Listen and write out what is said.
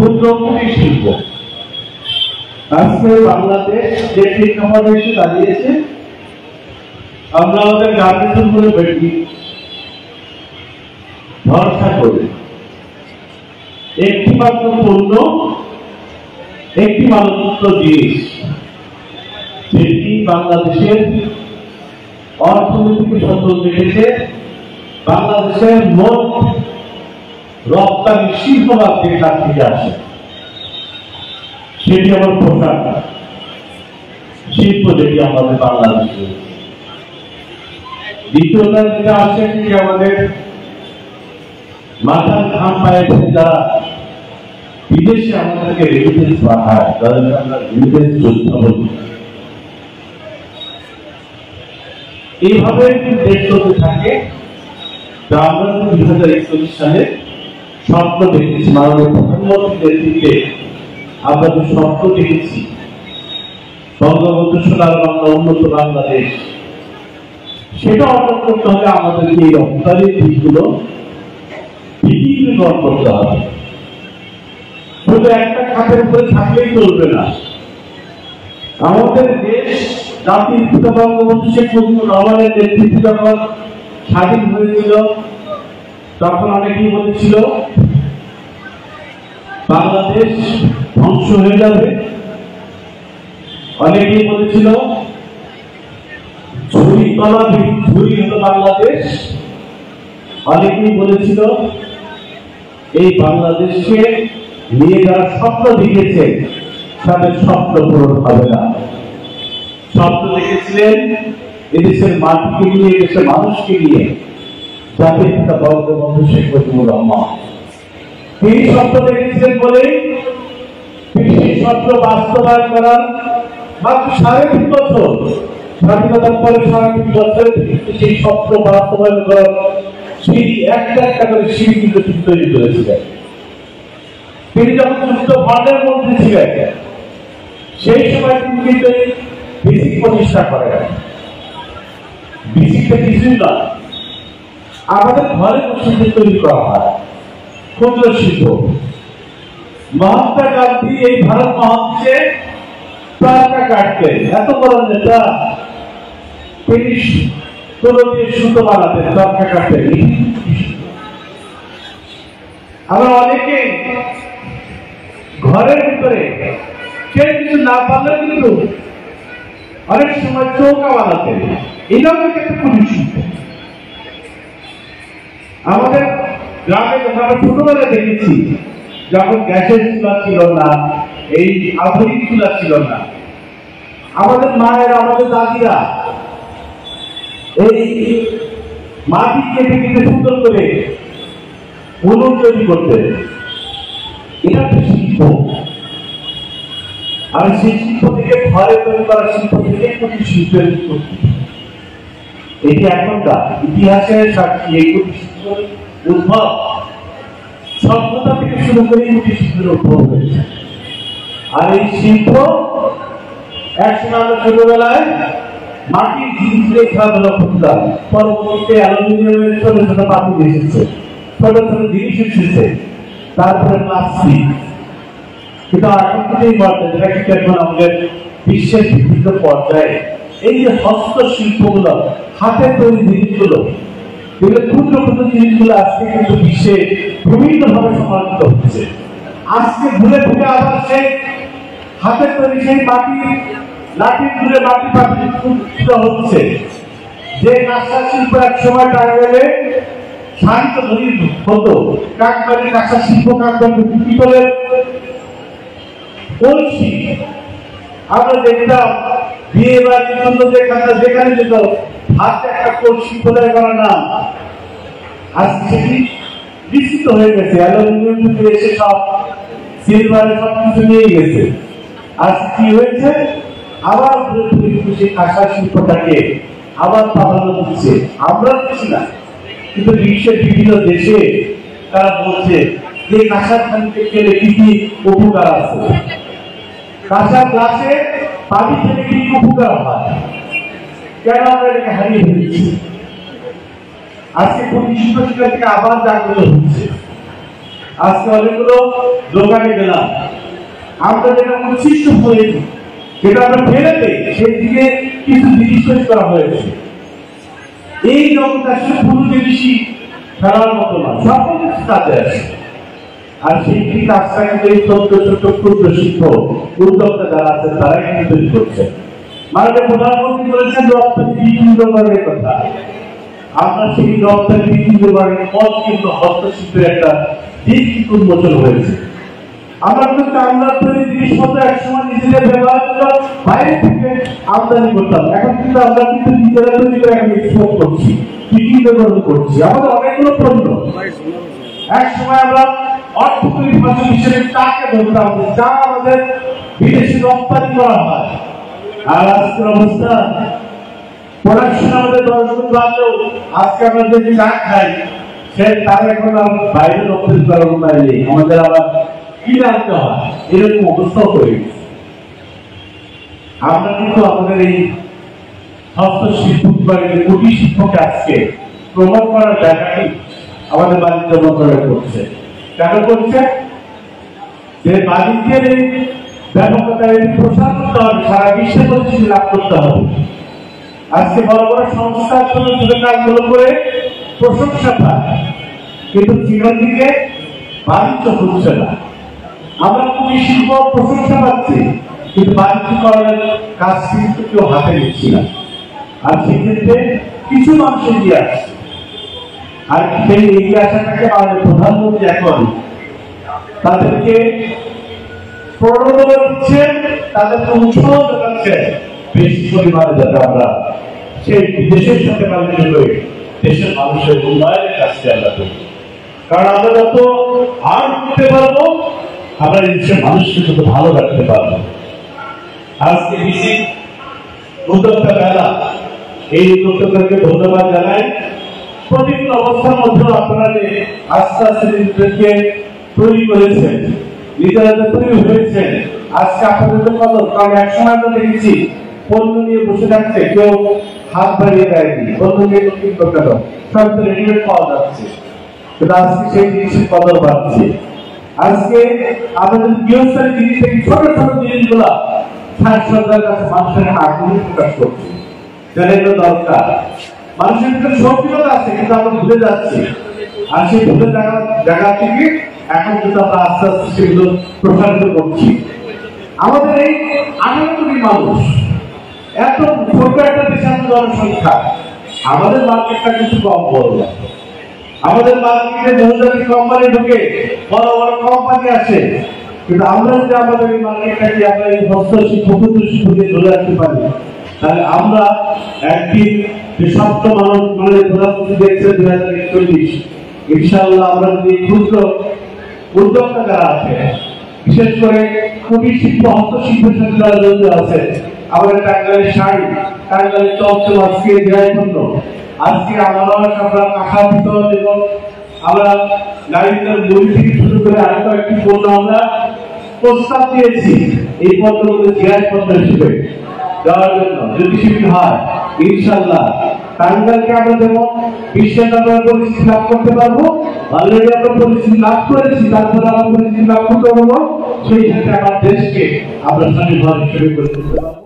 ক্ষুদ্র কুটির শিল্প। আজকে বাংলাদেশ যে প্রেক্ষাপটে এসে দাঁড়িয়েছে, আমরা আমাদের গার্মেন্টস উপরে ভরসা করে একটি মাত্র পণ্য, একটি মাত্র জিনিস, যেটি বাংলাদেশের অর্থনীতিকে সচল রেখেছে, বাংলাদেশের মোট রপ্তানি শিল্পবাদ দেখার থেকে আসে, সেটি আমার পোশাক শিল্প, যেটি আমাদের বাংলাদেশে। দ্বিতীয়টা যেটা আসে, সেটি আমাদের মাথার ঘাম পায়ে যারা বিদেশে আমাদেরকে রেমিটেন্স পাঠায়, তাদেরকে আমরা রেমিটেন্স যোদ্ধা বলি। এইভাবে দেশ চলতে থাকে। আমরা 2041 সালে স্বপ্ন দেখেছি, মাননীয় প্রধানমন্ত্রীর নেতৃত্বে আমরা যে স্বপ্ন দেখেছি, বঙ্গবন্ধু সোনার বাংলা, উন্নত বাংলাদেশ, সেটা অর্জন করতে হলে আমাদেরকে এই রপ্তানির দিকগুলো বিকেন্দ্রীকরণ করতে হবে। শুধু একটা খাতের উপরে থাকলেই চলবে না। আমাদের দেশ জাতির পিতা বঙ্গবন্ধু শেখ মুজিবুর রহমানের নেতৃত্বে যখন স্বাধীন হয়েছিল, তখন অনেকেই বলেছিল বাংলাদেশ ধ্বংস হয়ে যাবে। অনেকেই বলেছিল ঝুড়ি হলো বাংলাদেশ। অনেকেই বলেছিল এই বাংলাদেশকে নিয়ে যারা স্বপ্ন দেখেছে, তাদের স্বপ্ন পূরণ হবে না। স্বপ্ন দেখেছিলেন এদেশের মাটিকে নিয়ে, এদেশের মানুষকে নিয়ে, জাতির পিতা বঙ্গবন্ধু শেখ মুজিবুর রহমান। তিনি স্বপ্ন দেখেছিলেন বলেই সেই স্বপ্ন বাস্তবায়ন করার মাত্র 3.5 বছর, স্বাধীনতার পরে 3.5 বছরে সেই স্বপ্ন বাস্তবায়ন করার সিঁড়ি একটা একটা করে সিঁড়ি কিন্তু তৈরি করেছিলেন। তিনি যখন যুক্ত ফ্রন্টের মধ্যে ছিলেন, সেই সময় তিনি কিন্তু বেসিক প্রতিষ্ঠা করেন। বেসিকটা কিছুই নয়, আমাদের ঘরে বসে তৈরি করা হয় ক্ষুদ্র শিল্প। মহাত্মা গান্ধী এই ভারত মহাদেশে তারকা কাটতেন, এত বড় নেতা, তিনি তুলো দিয়ে সুতো বানাতেন, তারকা কাটতেন। আমরা অনেকে ঘরের ভিতরে কেউ কিছু না পারলে কিন্তু অনেক সময় চৌকা বানাতেন। এটাও কিন্তু একটা কুটির শিল্প। আমাদের গ্রামে আমরা ছোটবেলায় দেখেছি, যখন গ্যাসের চুলা ছিল না, এই আধুনিক চুলা ছিল না, আমাদের মায়েরা, আমাদের দাদিরা এই মাটি কেটে কেটে সুন্দর করে উনুন তৈরি করতেন। এটা একটা শিল্প। আর সেই শিল্প থেকে ঘরে তৈরি করা শিল্প থেকে কুটির শিল্পের উৎপত্তি। এটি এখনকার ইতিহাসের সাক্ষী। এই কুটির শিল্পের উদ্ভব সভ্যতা থেকে শুরু করে কুটির শিল্পের উদ্ভব হয়েছে। আর এই শিল্প একসময় আমরা ছোটবেলায় মাটির জিনিস দিয়ে খেলাধুলা করতাম, পরবর্তীতে অ্যালুমিনিয়ামের ছোট ছোট পাতিল এসেছে, ছোট ছোট জিনিস এসেছে, তারপরে প্লাস্টিক। কিন্তু এখন থেকেই বলতে যেটা কিন্তু এখন আমাদের বিশ্বের বিভিন্ন পর্যায়ে এই যে হস্তশিল্পগুলো, হাতে তৈরি জিনিসগুলো, এগুলো ক্ষুদ্র ক্ষুদ্র জিনিসগুলো আজকে কিন্তু বিশ্বে বিভিন্নভাবে সমানিত হচ্ছে। আজকে ঘুরে ঘুরে আবার সেই হাতে তৈরি সেই লাঠি ঘুরে মাটি পাতি হচ্ছে। যে কাঁচা শিল্প এক সময় টাঙ্গাইলে শান্ত ধরি হতো, কাকবাড়ি কাঁচা শিল্প, কাকবাড়ি কি করে কলসি আমরা দেখতাম বিয়ে বাড়ির জন্য যেখানে যেত হাতে একটা কলসি খোদাই করা নাম। আজকে সেটি বিস্তৃত হয়ে গেছে, অ্যালুমিনিয়াম থেকে এসে সব সিলভারের সবকিছু নিয়ে গেছে। আজ কি হয়েছে, আবার সেই কাঁচা শিল্পটাকে আবার প্রাধান্য দিচ্ছে। আমরা দিচ্ছি না, কিন্তু বিশ্বের বিভিন্ন দেশে তারা বলছে যে কাঁচা খানিতে খেলে কি কি উপকার আছে, কাঁচা গ্লাসে পানি খেলে কি উপকার হয়, কেন আমরা এটাকে হারিয়ে ফেলেছি। আজকে কুটির শিল্প থেকে আবার জাগ্রত হচ্ছে। আজকে অনেকগুলো দোকানে গেলাম, আমরা যেটা উচ্ছিষ্ট হয়েছি সেটা আমরা ফেলে দেই, সেই দিকে কিছু জিনিস তৈরি করা হয়েছে। এই জগৎ আসলে পুরো জিনিসই ফেলার মতো না, সকল কিছু কাজে আছে। আর সেই কাজটা কিন্তু এই ছোট্ট ছোট্ট ক্ষুদ্র শিক্ষক উদ্যোক্তা যারা আছে তারাই কিন্তু তৈরি করছে। মাননীয় প্রধানমন্ত্রী বলেছেন রপ্তানি বিকেন্দ্রীকরণের কথা। আমরা সেই রপ্তানি বিকেন্দ্রীকরণের পথ কিন্তু হস্তশিল্পের একটা দিক কিন্তু উন্মোচন হয়েছে। আমরা কিন্তু চামড়ার তৈরি জিনিসপত্র একসময় নিজেদের ব্যবহার জন্য বাইরে থেকে আমদানি করতাম, এখন কিন্তু আমরা কিন্তু নিজেরা তৈরি করে এখন এক্সপোর্ট করছি, বিকেন্দ্রীকরণ করছি আমাদের অনেকগুলো পণ্য। এক সময় আমরা অর্থকরী ফসল হিসেবে চাকে ধরতাম, যা আমাদের বিদেশে রপ্তানি করা হয়। আর আজকের অবস্থা প্রোডাকশন আমাদের 10 গুণ বাড়লেও আজকে আমরা যে চা খাই সে তার এখন আর বাইরে রপ্তানি করার উপায় নেই, আমাদের আবার কিনে আনতে হয়, এরকম অবস্থাও তৈরি। আমরা কিন্তু আমাদের এই হস্তশিল্প কুটির শিল্পকে আজকে প্রমোট করার জায়গাটি আমাদের বাণিজ্য মন্ত্রণালয় করছে। কেন করছে? যে বাণিজ্যের এই ব্যাপকতা প্রসার করতে হবে, সারা বিশ্বে পরিচিতি লাভ করতে হবে। আজকে বড় বড় সংস্থা ছোট ছোট কাজগুলো করে প্রশংসা পায়, কিন্তু জীবন দিকে বাণিজ্য হচ্ছে না। আমরা কুটির শিল্প প্রশংসা পাচ্ছি, কিন্তু বাণিজ্য করার কাজ কিন্তু কেউ হাতে নিচ্ছি না। আর সেক্ষেত্রে কিছু মানুষ এগিয়ে আসছে, আর সেই এগিয়ে আসাটাকে আমাদের প্রধানমন্ত্রী এখন তাদেরকে প্রণোদনা দিচ্ছেন, তাদেরকে উৎসাহ যোগাচ্ছেন বেশি পরিমাণে, যাতে আমরা সেই বিদেশের সাথে বাণিজ্য করে দেশের মানুষের উন্নয়নের কাজটি আমরা করি। কারণ আমরা যত আর করতে পারবো, আমরা দেশের মানুষকে যত ভালো রাখতে পারবো। আজকে বিশেষ উদ্যোক্তা মেলা, এই উদ্যোক্তাদেরকে ধন্যবাদ জানাই। প্রতিকূল অবস্থার মধ্যে আপনারা যে আস্তে আস্তে নিজেদেরকে তৈরি করেছেন, নিজেরা তৈরি হয়েছেন, আজকে আপনাদের কদর। কারণ এক সময় আমরা দেখেছি পণ্য নিয়ে বসে থাকছে, কেউ হাত বাড়িয়ে দেয়নি, পণ্য নিয়ে বিক্রি করতে হবে, সব তো রেডিমেড পাওয়া যাচ্ছে, কিন্তু আজকে সেই জিনিসের কদর বাড়ছে। আজকে আমাদের গৃহস্থালী জিনিস থেকে ছোট ছোট জিনিসগুলা সাজসজ্জার কাছে মানুষের আগ্রহ প্রকাশ করছে, যারা এগুলো দরকার। মানুষের ভিতরে সৌখিকতা আছে, কিন্তু আমরা ভুলে যাচ্ছি। আর সেই ভুলে জায়গা থেকে এখন কিন্তু আমরা আস্তে আস্তে সেগুলো প্রসারিত করছি। আমাদের এই 18 কোটি মানুষ, এত ছোট একটা দেশের জনসংখ্যা, আমাদের মার্কেটটা কিন্তু কম বড় না। আমাদের মার্কেটে বহুজাতিক কোম্পানি ঢুকে, বড় বড় কোম্পানি আসে, কিন্তু আমরা যদি আমাদের এই মার্কেটটাকে আমরা এই হস্তশিল্প কুটির শিল্পকে ধরে রাখতে পারি, তাহলে আমরা একদিন যে স্বপ্ন মানে প্রধানমন্ত্রী দেখছে 2041, ইনশাআল্লাহ আমরা যদি ক্ষুদ্র উদ্যোক্তা যারা আছে, বিশেষ করে কুটির শিল্প হস্তশিল্পের সাথে যারা জড়িত আছে, আমাদের টাঙ্গাইলের শাড়ি, টাঙ্গাইলের চপচপ, আজকে জয় পণ্য, আজকে আমরা কাঁথা পিতল এবং আমরা গাড়িটার মুড়ি থেকে শুরু করে আরো কয়েকটি পণ্য আমরা প্রস্তাব দিয়েছি এই পণ্যগুলো জিআই পণ্য হিসেবে দেওয়ার জন্য। যদি সেটি হয়, ইনশাআল্লাহ টাঙ্গাইলকে আমরা যেমন বিশ্বের দরবারে পরিচিতি লাভ করতে পারবো, অলরেডি আমরা পরিচিতি লাভ করেছি, তারপরে আমরা পরিচিতি লাভ করতে পারবো, সেই সাথে আমার দেশকে আমরা স্বনির্ভর হিসেবে গড়ে তুলতে পারবো।